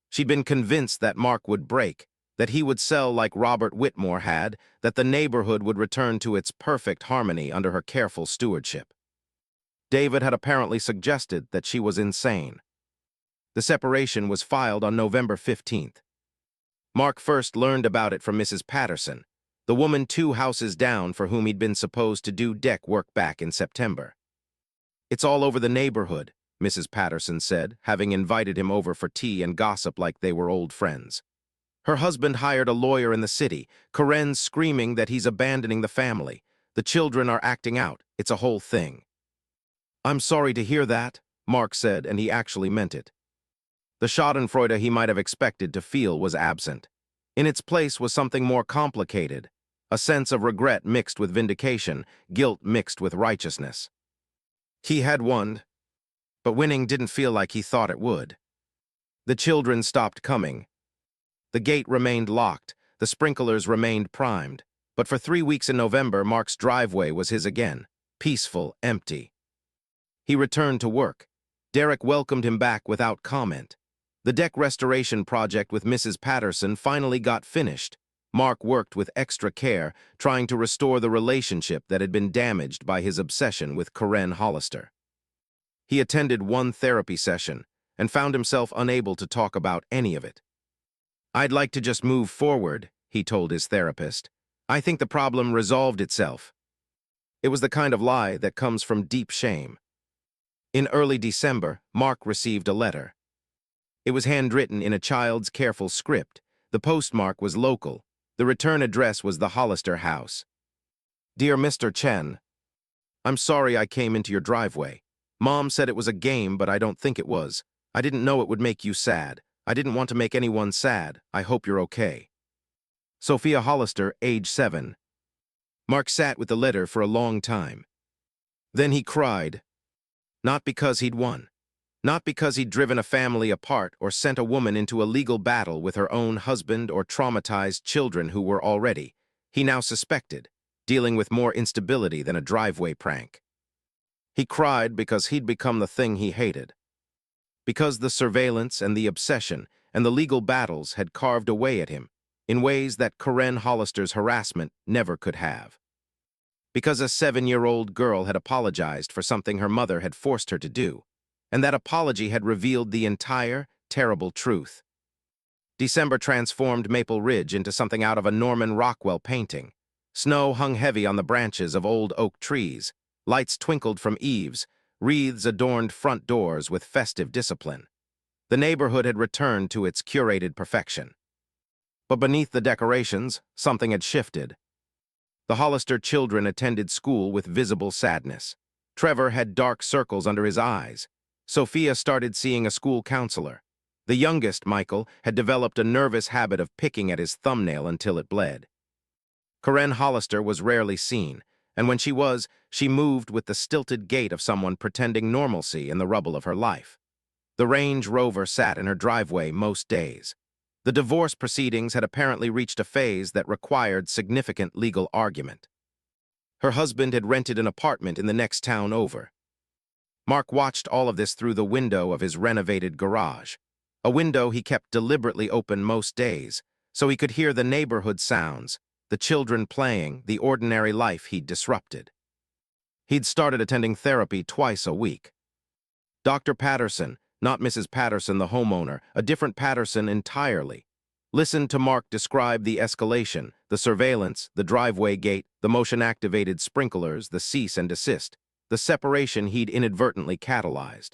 She'd been convinced that Mark would break, that he would sell like Robert Whitmore had, that the neighborhood would return to its perfect harmony under her careful stewardship. David had apparently suggested that she was insane. The separation was filed on November 15th. Mark first learned about it from Mrs. Patterson, the woman 2 houses down for whom he'd been supposed to do deck work back in September. It's all over the neighborhood, Mrs. Patterson said, having invited him over for tea and gossip like they were old friends. Her husband hired a lawyer in the city, Karen's screaming that he's abandoning the family. The children are acting out. It's a whole thing. I'm sorry to hear that, Mark said, and he actually meant it. The schadenfreude he might have expected to feel was absent. In its place was something more complicated, a sense of regret mixed with vindication, guilt mixed with righteousness. He had won, but winning didn't feel like he thought it would. The children stopped coming. The gate remained locked, the sprinklers remained primed, but for 3 weeks in November, Mark's driveway was his again, peaceful, empty. He returned to work. Derek welcomed him back without comment. The deck restoration project with Mrs. Patterson finally got finished. Mark worked with extra care, trying to restore the relationship that had been damaged by his obsession with Karen Hollister. He attended 1 therapy session and found himself unable to talk about any of it. I'd like to just move forward, he told his therapist. I think the problem resolved itself. It was the kind of lie that comes from deep shame. In early December, Mark received a letter. It was handwritten in a child's careful script. The postmark was local. The return address was the Hollister house. Dear Mr. Chen, I'm sorry I came into your driveway. Mom said it was a game, but I don't think it was. I didn't know it would make you sad. I didn't want to make anyone sad. I hope you're okay. Sophia Hollister, age 7. Mark sat with the letter for a long time. Then he cried. Not because he'd won. Not because he'd driven a family apart or sent a woman into a legal battle with her own husband or traumatized children who were already, he now suspected, dealing with more instability than a driveway prank. He cried because he'd become the thing he hated. Because the surveillance and the obsession and the legal battles had carved away at him in ways that Karen Hollister's harassment never could have. Because a 7-year-old girl had apologized for something her mother had forced her to do, and that apology had revealed the entire, terrible truth. December transformed Maple Ridge into something out of a Norman Rockwell painting. Snow hung heavy on the branches of old oak trees, lights twinkled from eaves, wreaths adorned front doors with festive discipline. The neighborhood had returned to its curated perfection. But beneath the decorations, something had shifted. The Hollister children attended school with visible sadness. Trevor had dark circles under his eyes. Sophia started seeing a school counselor. The youngest, Michael, had developed a nervous habit of picking at his thumbnail until it bled. Karen Hollister was rarely seen, and when she was, she moved with the stilted gait of someone pretending normalcy in the rubble of her life. The Range Rover sat in her driveway most days. The divorce proceedings had apparently reached a phase that required significant legal argument. Her husband had rented an apartment in the next town over. Mark watched all of this through the window of his renovated garage, a window he kept deliberately open most days, so he could hear the neighborhood sounds, the children playing, the ordinary life he'd disrupted. He'd started attending therapy twice a week. Dr. Patterson, not Mrs. Patterson the homeowner, a different Patterson entirely, listened to Mark describe the escalation, the surveillance, the driveway gate, the motion-activated sprinklers, the cease and desist, the separation he'd inadvertently catalyzed.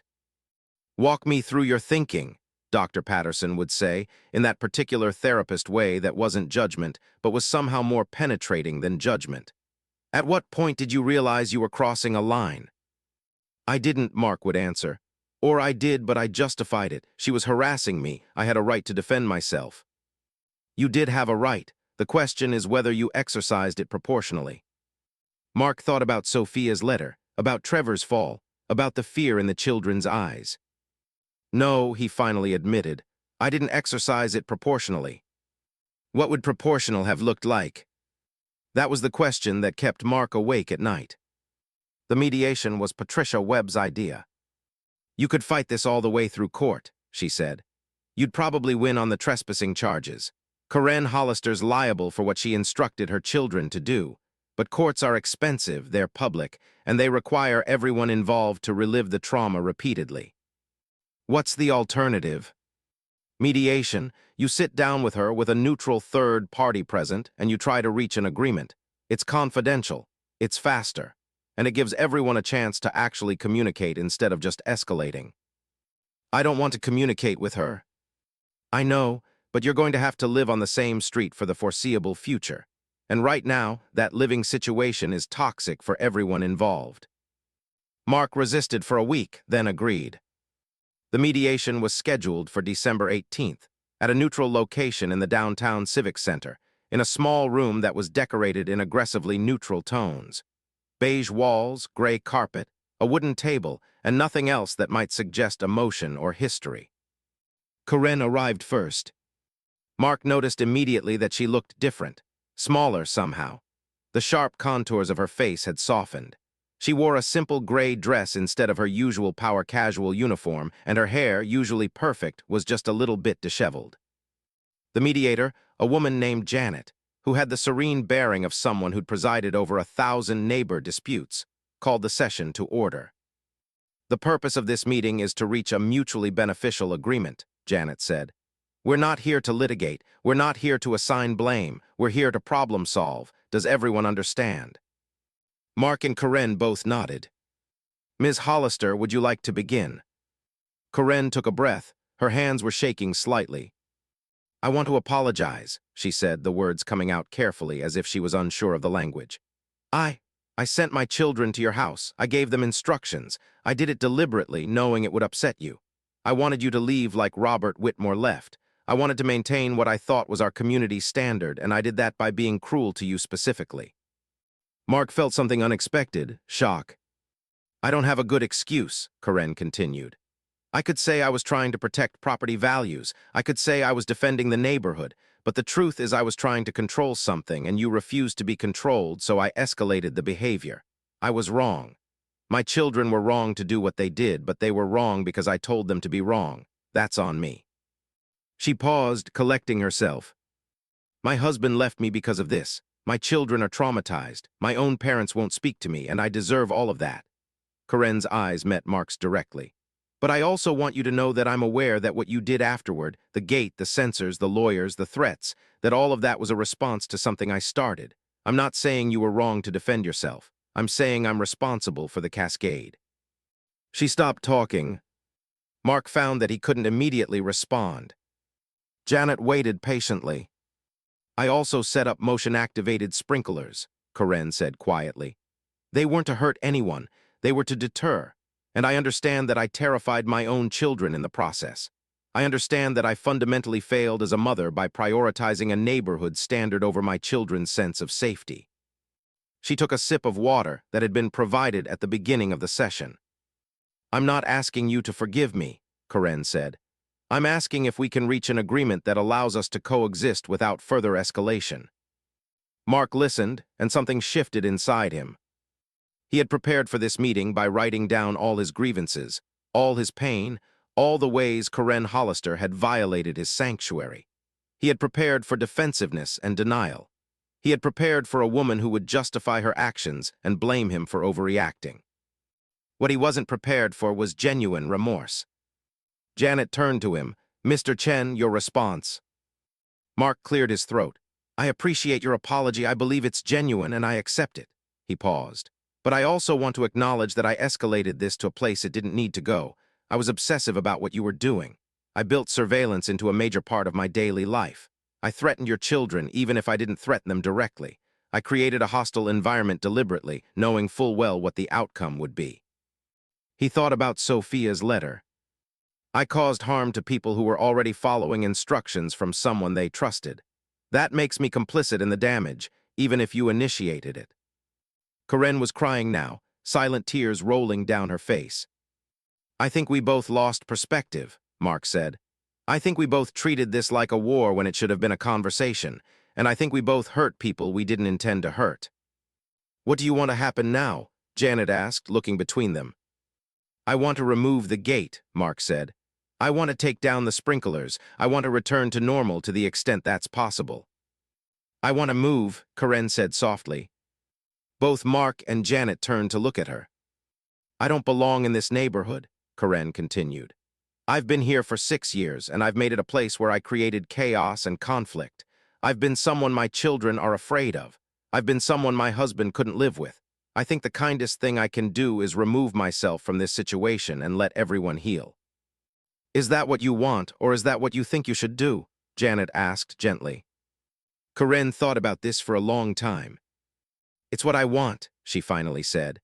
"Walk me through your thinking," Dr. Patterson would say, in that particular therapist way that wasn't judgment, but was somehow more penetrating than judgment. "At what point did you realize you were crossing a line?" "I didn't," Mark would answer. "Or I did, but I justified it. She was harassing me. I had a right to defend myself." "You did have a right. The question is whether you exercised it proportionally." Mark thought about Sophia's letter, about Trevor's fall, about the fear in the children's eyes. "No," he finally admitted, "I didn't exercise it proportionally." What would proportional have looked like? That was the question that kept Mark awake at night. The mediation was Patricia Webb's idea. "You could fight this all the way through court," she said. "You'd probably win on the trespassing charges. Karen Hollister's liable for what she instructed her children to do. But courts are expensive, they're public, and they require everyone involved to relive the trauma repeatedly." "What's the alternative?" "Mediation. You sit down with her with a neutral third party present, and you try to reach an agreement. It's confidential, it's faster, and it gives everyone a chance to actually communicate instead of just escalating." "I don't want to communicate with her." "I know, but you're going to have to live on the same street for the foreseeable future. And right now, that living situation is toxic for everyone involved." Mark resisted for a week, then agreed. The mediation was scheduled for December 18th, at a neutral location in the downtown Civic Center, in a small room that was decorated in aggressively neutral tones. Beige walls, gray carpet, a wooden table, and nothing else that might suggest emotion or history. Karen arrived first. Mark noticed immediately that she looked different, smaller somehow. The sharp contours of her face had softened. She wore a simple gray dress instead of her usual power casual uniform, and her hair, usually perfect, was just a little bit disheveled. The mediator, a woman named Janet, who had the serene bearing of someone who'd presided over 1,000 neighbor disputes, called the session to order. "The purpose of this meeting is to reach a mutually beneficial agreement," Janet said. "We're not here to litigate. We're not here to assign blame. We're here to problem solve. Does everyone understand?" Mark and Karen both nodded. "Ms. Hollister, would you like to begin?" Karen took a breath. Her hands were shaking slightly. "I want to apologize," she said, the words coming out carefully as if she was unsure of the language. I sent my children to your house. I gave them instructions. I did it deliberately, knowing it would upset you. I wanted you to leave like Robert Whitmore left. I wanted to maintain what I thought was our community standard, and I did that by being cruel to you specifically." Mark felt something unexpected, shock. "I don't have a good excuse," Karen continued. "I could say I was trying to protect property values. I could say I was defending the neighborhood. But the truth is I was trying to control something, and you refused to be controlled, so I escalated the behavior. I was wrong. My children were wrong to do what they did, but they were wrong because I told them to be wrong. That's on me." She paused, collecting herself. "My husband left me because of this. My children are traumatized. My own parents won't speak to me, and I deserve all of that." Karen's eyes met Mark's directly. "But I also want you to know that I'm aware that what you did afterward, the gate, the censors, the lawyers, the threats, that all of that was a response to something I started. I'm not saying you were wrong to defend yourself. I'm saying I'm responsible for the cascade." She stopped talking. Mark found that he couldn't immediately respond. Janet waited patiently. "I also set up motion-activated sprinklers," Karen said quietly. "They weren't to hurt anyone. They were to deter. And I understand that I terrified my own children in the process. I understand that I fundamentally failed as a mother by prioritizing a neighborhood standard over my children's sense of safety." She took a sip of water that had been provided at the beginning of the session. "I'm not asking you to forgive me," Karen said. I'm asking if we can reach an agreement that allows us to coexist without further escalation. Mark listened, and something shifted inside him. He had prepared for this meeting by writing down all his grievances, all his pain, all the ways Karen Hollister had violated his sanctuary. He had prepared for defensiveness and denial. He had prepared for a woman who would justify her actions and blame him for overreacting. What he wasn't prepared for was genuine remorse. Janet turned to him. "Mr. Chen, your response." Mark cleared his throat. "I appreciate your apology. I believe it's genuine, and I accept it." He paused. "But I also want to acknowledge that I escalated this to a place it didn't need to go. I was obsessive about what you were doing. I built surveillance into a major part of my daily life. I threatened your children, even if I didn't threaten them directly. I created a hostile environment deliberately, knowing full well what the outcome would be." He thought about Sophia's letter. "I caused harm to people who were already following instructions from someone they trusted. That makes me complicit in the damage, even if you initiated it." Karen was crying now, silent tears rolling down her face. "I think we both lost perspective," Mark said. "I think we both treated this like a war when it should have been a conversation, and I think we both hurt people we didn't intend to hurt." "What do you want to happen now?" Janet asked, looking between them. "I want to remove the gate," Mark said. "I want to take down the sprinklers. I want to return to normal to the extent that's possible." "I want to move," Karen said softly. Both Mark and Janet turned to look at her. "I don't belong in this neighborhood," Karen continued. "I've been here for 6 years, and I've made it a place where I created chaos and conflict. I've been someone my children are afraid of. I've been someone my husband couldn't live with. I think the kindest thing I can do is remove myself from this situation and let everyone heal." "Is that what you want, or is that what you think you should do?" Janet asked gently. Karen thought about this for a long time. "It's what I want," she finally said.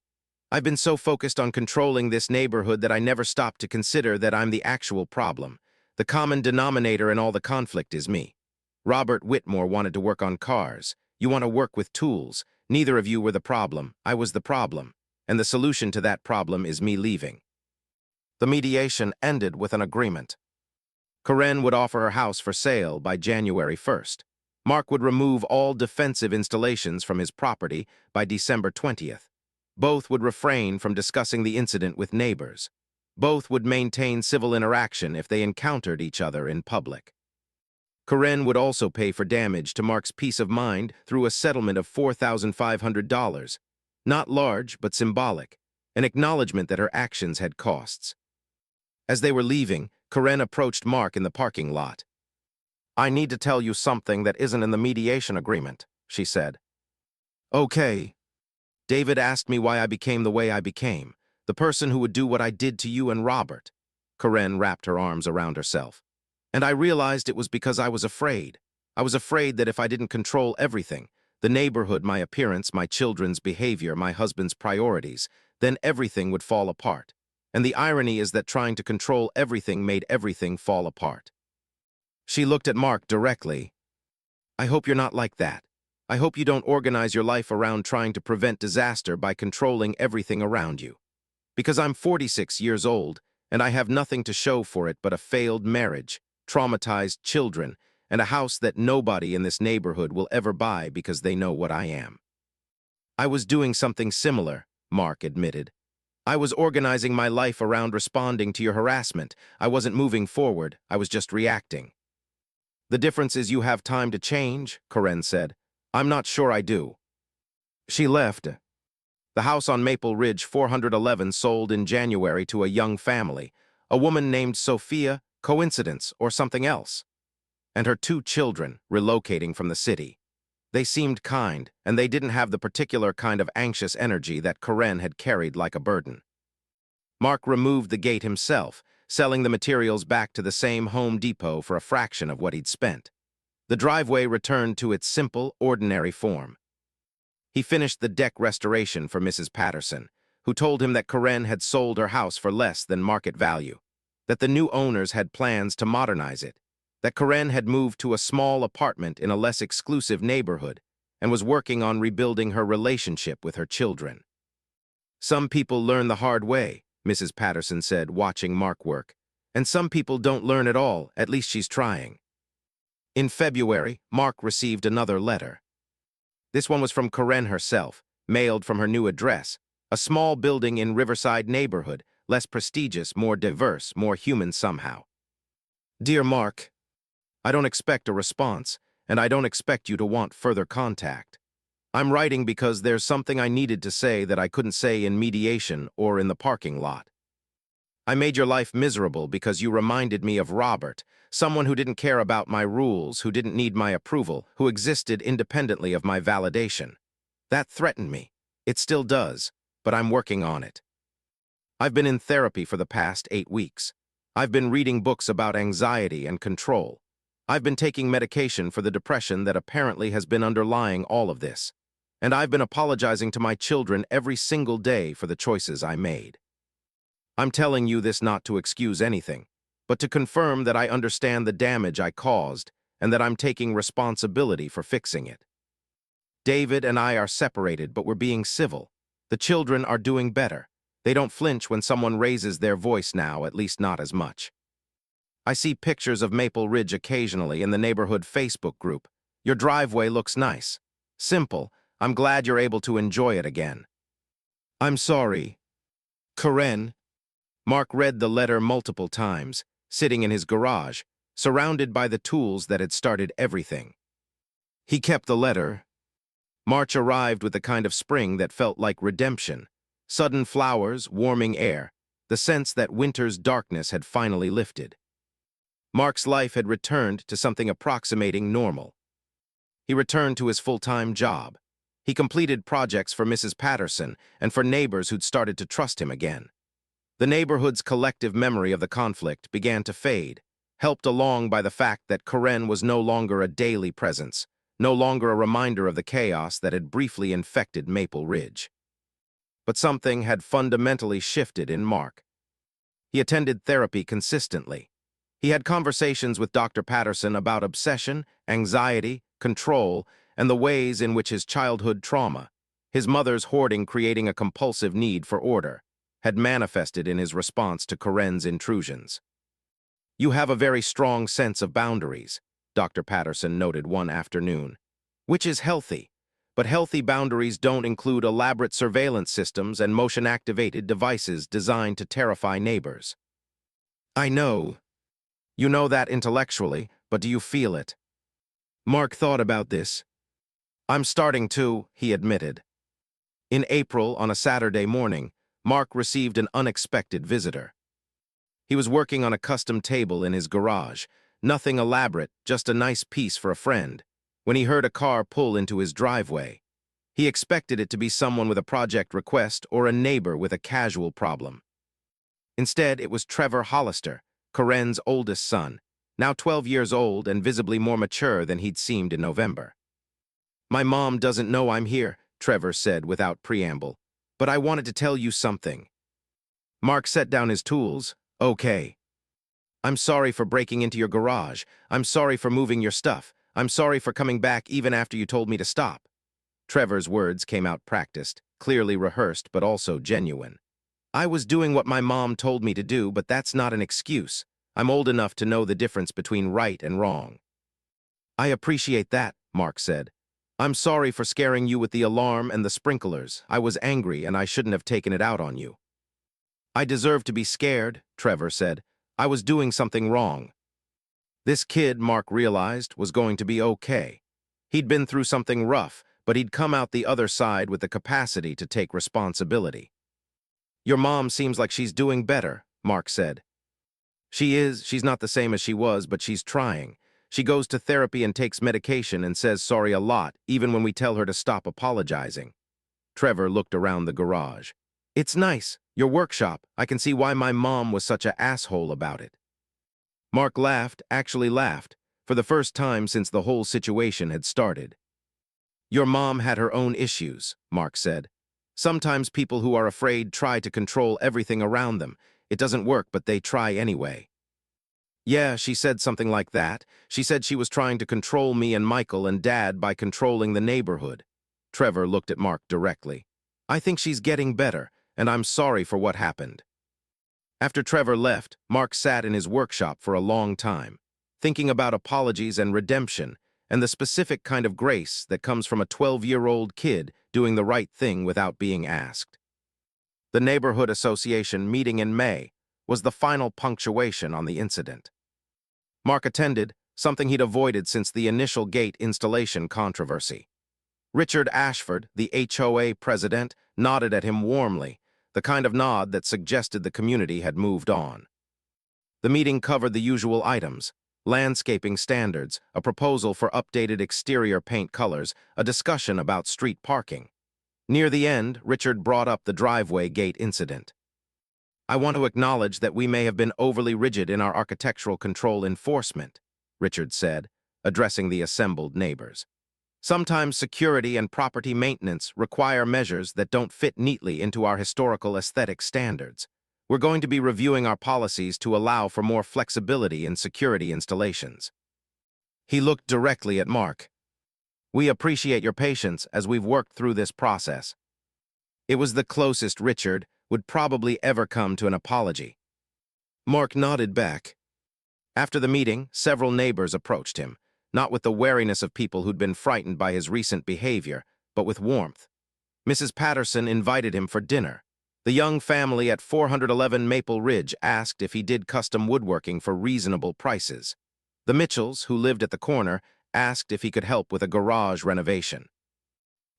"I've been so focused on controlling this neighborhood that I never stopped to consider that I'm the actual problem. The common denominator in all the conflict is me. Robert Whitmore wanted to work on cars. You want to work with tools. Neither of you were the problem. I was the problem. And the solution to that problem is me leaving." The mediation ended with an agreement. Karen would offer her house for sale by January 1st. Mark would remove all defensive installations from his property by December 20th. Both would refrain from discussing the incident with neighbors. Both would maintain civil interaction if they encountered each other in public. Karen would also pay for damage to Mark's peace of mind through a settlement of $4,500. Not large, but symbolic, an acknowledgement that her actions had costs. As they were leaving, Karen approached Mark in the parking lot. "I need to tell you something that isn't in the mediation agreement," she said. "Okay." "David asked me why I became the way I became, the person who would do what I did to you and Robert." Karen wrapped her arms around herself. "And I realized it was because I was afraid. I was afraid that if I didn't control everything, the neighborhood, my appearance, my children's behavior, my husband's priorities, then everything would fall apart. And the irony is that trying to control everything made everything fall apart." She looked at Mark directly. "I hope you're not like that. I hope you don't organize your life around trying to prevent disaster by controlling everything around you. Because I'm 46 years old, and I have nothing to show for it but a failed marriage, traumatized children, and a house that nobody in this neighborhood will ever buy because they know what I am." "I was doing something similar," Mark admitted. "I was organizing my life around responding to your harassment. I wasn't moving forward, I was just reacting." "The difference is you have time to change," Karen said. "I'm not sure I do." She left. The house on Maple Ridge 411 sold in January to a young family, a woman named Sophia, coincidence or something else, and her 2 children relocating from the city. They seemed kind, and they didn't have the particular kind of anxious energy that Karen had carried like a burden. Mark removed the gate himself, selling the materials back to the same Home Depot for a fraction of what he'd spent. The driveway returned to its simple, ordinary form. He finished the deck restoration for Mrs. Patterson, who told him that Karen had sold her house for less than market value, that the new owners had plans to modernize it, that Karen had moved to a small apartment in a less exclusive neighborhood and was working on rebuilding her relationship with her children. "Some people learn the hard way," Mrs. Patterson said, watching Mark work, And some people don't learn at all, at least she's trying. In February, Mark received another letter. This one was from Karen herself, mailed from her new address, a small building in Riverside neighborhood, less prestigious, more diverse, more human somehow. Dear Mark, I don't expect a response, and I don't expect you to want further contact. I'm writing because there's something I needed to say that I couldn't say in mediation or in the parking lot. I made your life miserable because you reminded me of Robert, someone who didn't care about my rules, who didn't need my approval, who existed independently of my validation. That threatened me. It still does, but I'm working on it. I've been in therapy for the past 8 weeks. I've been reading books about anxiety and control. I've been taking medication for the depression that apparently has been underlying all of this. And I've been apologizing to my children every single day for the choices I made. I'm telling you this not to excuse anything, but to confirm that I understand the damage I caused and that I'm taking responsibility for fixing it. David and I are separated, but we're being civil. The children are doing better. They don't flinch when someone raises their voice now, at least not as much. I see pictures of Maple Ridge occasionally in the neighborhood Facebook group. Your driveway looks nice. Simple. I'm glad you're able to enjoy it again. I'm sorry. Karen. Mark read the letter multiple times, sitting in his garage, surrounded by the tools that had started everything. He kept the letter. March arrived with the kind of spring that felt like redemption. Sudden flowers, warming air, the sense that winter's darkness had finally lifted. Mark's life had returned to something approximating normal. He returned to his full-time job. He completed projects for Mrs. Patterson and for neighbors who'd started to trust him again. The neighborhood's collective memory of the conflict began to fade, helped along by the fact that Karen was no longer a daily presence, no longer a reminder of the chaos that had briefly infected Maple Ridge. But something had fundamentally shifted in Mark. He attended therapy consistently. He had conversations with Dr. Patterson about obsession, anxiety, control, and the ways in which his childhood trauma, his mother's hoarding creating a compulsive need for order, had manifested in his response to Karen's intrusions. You have a very strong sense of boundaries, Dr. Patterson noted one afternoon, which is healthy, but healthy boundaries don't include elaborate surveillance systems and motion-activated devices designed to terrify neighbors. I know. You know that intellectually, but do you feel it? Mark thought about this. I'm starting to, he admitted. In April, on a Saturday morning, Mark received an unexpected visitor. He was working on a custom table in his garage, nothing elaborate, just a nice piece for a friend, when he heard a car pull into his driveway. He expected it to be someone with a project request or a neighbor with a casual problem. Instead, it was Trevor Hollister, Karen's oldest son, now 12 years old and visibly more mature than he'd seemed in November. My mom doesn't know I'm here, Trevor said without preamble, but I wanted to tell you something. Mark set down his tools. Okay. I'm sorry for breaking into your garage. I'm sorry for moving your stuff. I'm sorry for coming back even after you told me to stop. Trevor's words came out practiced, clearly rehearsed, but also genuine. I was doing what my mom told me to do, but that's not an excuse. I'm old enough to know the difference between right and wrong. I appreciate that, Mark said. I'm sorry for scaring you with the alarm and the sprinklers. I was angry and I shouldn't have taken it out on you. I deserve to be scared, Trevor said. I was doing something wrong. This kid, Mark realized, was going to be okay. He'd been through something rough, but he'd come out the other side with the capacity to take responsibility. Your mom seems like she's doing better, Mark said. She is. She's not the same as she was, but she's trying. She goes to therapy and takes medication and says sorry a lot, even when we tell her to stop apologizing. Trevor looked around the garage. It's nice. Your workshop. I can see why my mom was such an asshole about it. Mark laughed, actually laughed, for the first time since the whole situation had started. Your mom had her own issues, Mark said. Sometimes people who are afraid try to control everything around them. It doesn't work, but they try anyway. Yeah, she said something like that. She said she was trying to control me and Michael and Dad by controlling the neighborhood. Trevor looked at Mark directly. I think she's getting better, and I'm sorry for what happened. After Trevor left, Mark sat in his workshop for a long time, thinking about apologies and redemption, and the specific kind of grace that comes from a 12-year-old kid doing the right thing without being asked. The neighborhood association meeting in May was the final punctuation on the incident. Mark attended, something he'd avoided since the initial gate installation controversy. Richard Ashford, the HOA president, nodded at him warmly, the kind of nod that suggested the community had moved on. The meeting covered the usual items: landscaping standards, a proposal for updated exterior paint colors, a discussion about street parking. Near the end, Richard brought up the driveway gate incident. "I want to acknowledge that we may have been overly rigid in our architectural control enforcement," Richard said, addressing the assembled neighbors. "Sometimes security and property maintenance require measures that don't fit neatly into our historical aesthetic standards. We're going to be reviewing our policies to allow for more flexibility in security installations." He looked directly at Mark. "We appreciate your patience as we've worked through this process." It was the closest Richard would probably ever come to an apology. Mark nodded back. After the meeting, several neighbors approached him, not with the wariness of people who'd been frightened by his recent behavior, but with warmth. Mrs. Patterson invited him for dinner. The young family at 411 Maple Ridge asked if he did custom woodworking for reasonable prices. The Mitchells, who lived at the corner, asked if he could help with a garage renovation.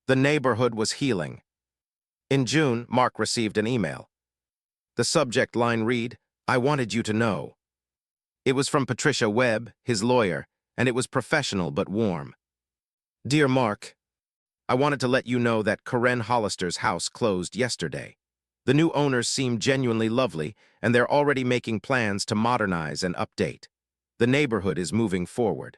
The neighborhood was healing. In June, Mark received an email. The subject line read, "I wanted you to know." It was from Patricia Webb, his lawyer, and it was professional but warm. "Dear Mark, I wanted to let you know that Karen Hollister's house closed yesterday. The new owners seem genuinely lovely, and they're already making plans to modernize and update. The neighborhood is moving forward.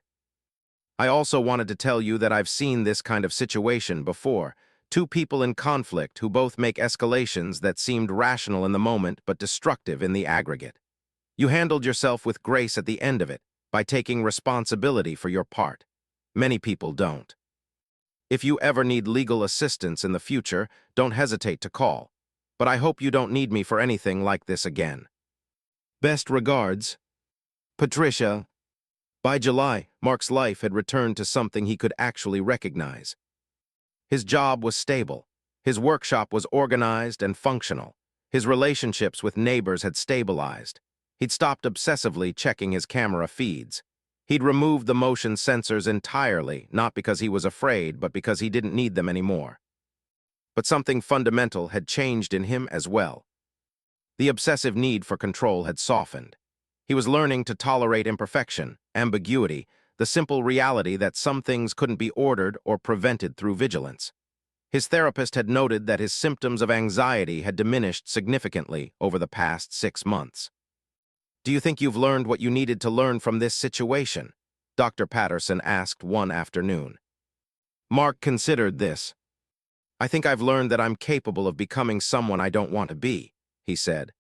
I also wanted to tell you that I've seen this kind of situation before, two people in conflict who both make escalations that seemed rational in the moment but destructive in the aggregate. You handled yourself with grace at the end of it, by taking responsibility for your part. Many people don't. If you ever need legal assistance in the future, don't hesitate to call. But I hope you don't need me for anything like this again. Best regards, Patricia." By July, Mark's life had returned to something he could actually recognize. His job was stable. His workshop was organized and functional. His relationships with neighbors had stabilized. He'd stopped obsessively checking his camera feeds. He'd removed the motion sensors entirely, not because he was afraid, but because he didn't need them anymore. But something fundamental had changed in him as well. The obsessive need for control had softened. He was learning to tolerate imperfection, ambiguity, the simple reality that some things couldn't be ordered or prevented through vigilance. His therapist had noted that his symptoms of anxiety had diminished significantly over the past 6 months. "Do you think you've learned what you needed to learn from this situation?" Dr. Patterson asked one afternoon. Mark considered this. "I think I've learned that I'm capable of becoming someone I don't want to be," he said.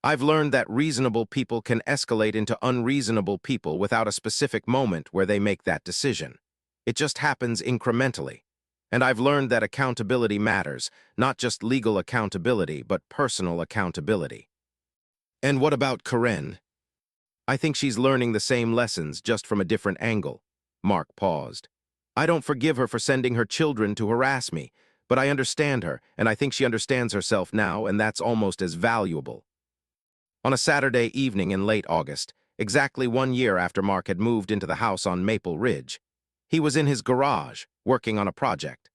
"I've learned that reasonable people can escalate into unreasonable people without a specific moment where they make that decision. It just happens incrementally. And I've learned that accountability matters, not just legal accountability, but personal accountability." "And what about Karen?" "I think she's learning the same lessons, just from a different angle." Mark paused. "I don't forgive her for sending her children to harass me, but I understand her, and I think she understands herself now, and that's almost as valuable." On a Saturday evening in late August, exactly 1 year after Mark had moved into the house on Maple Ridge, he was in his garage, working on a project.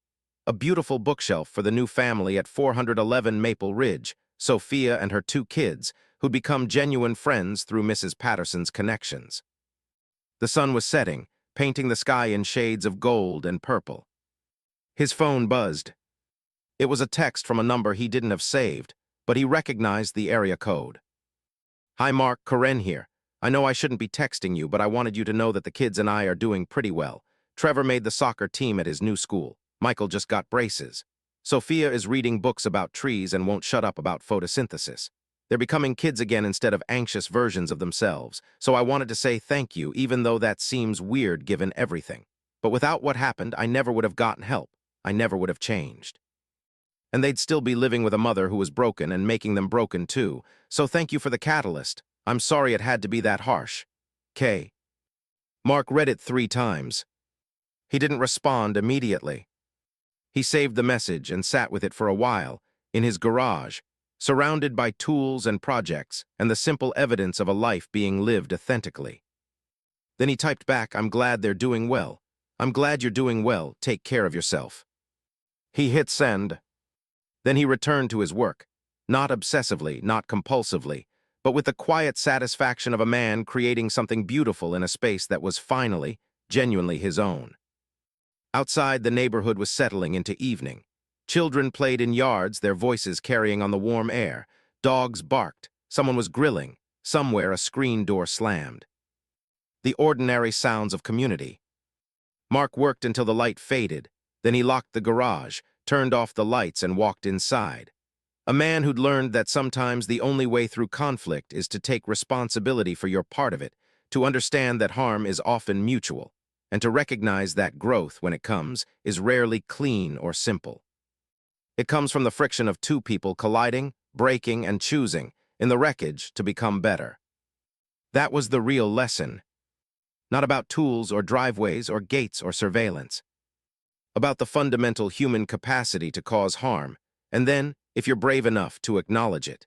A beautiful bookshelf for the new family at 411 Maple Ridge, Sophia and her 2 kids, who'd become genuine friends through Mrs. Patterson's connections. The sun was setting, painting the sky in shades of gold and purple. His phone buzzed. It was a text from a number he didn't have saved, but he recognized the area code. "Hi Mark, Karen here. I know I shouldn't be texting you, but I wanted you to know that the kids and I are doing pretty well. Trevor made the soccer team at his new school. Michael just got braces. Sophia is reading books about trees and won't shut up about photosynthesis. They're becoming kids again instead of anxious versions of themselves, so I wanted to say thank you, even though that seems weird given everything. But without what happened, I never would have gotten help. I never would have changed." And they'd still be living with a mother who was broken and making them broken too. So thank you for the catalyst. I'm sorry it had to be that harsh. K. Mark read it 3 times. He didn't respond immediately. He saved the message and sat with it for a while, in his garage, surrounded by tools and projects and the simple evidence of a life being lived authentically. Then he typed back, "I'm glad they're doing well. I'm glad you're doing well. Take care of yourself." He hit send. Then he returned to his work, not obsessively, not compulsively, but with the quiet satisfaction of a man creating something beautiful in a space that was finally, genuinely his own. Outside, the neighborhood was settling into evening. Children played in yards, their voices carrying on the warm air. Dogs barked. Someone was grilling. Somewhere, a screen door slammed. The ordinary sounds of community. Mark worked until the light faded. Then he locked the garage, turned off the lights, and walked inside. A man who'd learned that sometimes the only way through conflict is to take responsibility for your part of it, to understand that harm is often mutual, and to recognize that growth, when it comes, is rarely clean or simple. It comes from the friction of 2 people colliding, breaking, and choosing, in the wreckage, to become better. That was the real lesson. Not about tools or driveways or gates or surveillance. About the fundamental human capacity to cause harm, and then, if you're brave enough, to acknowledge it.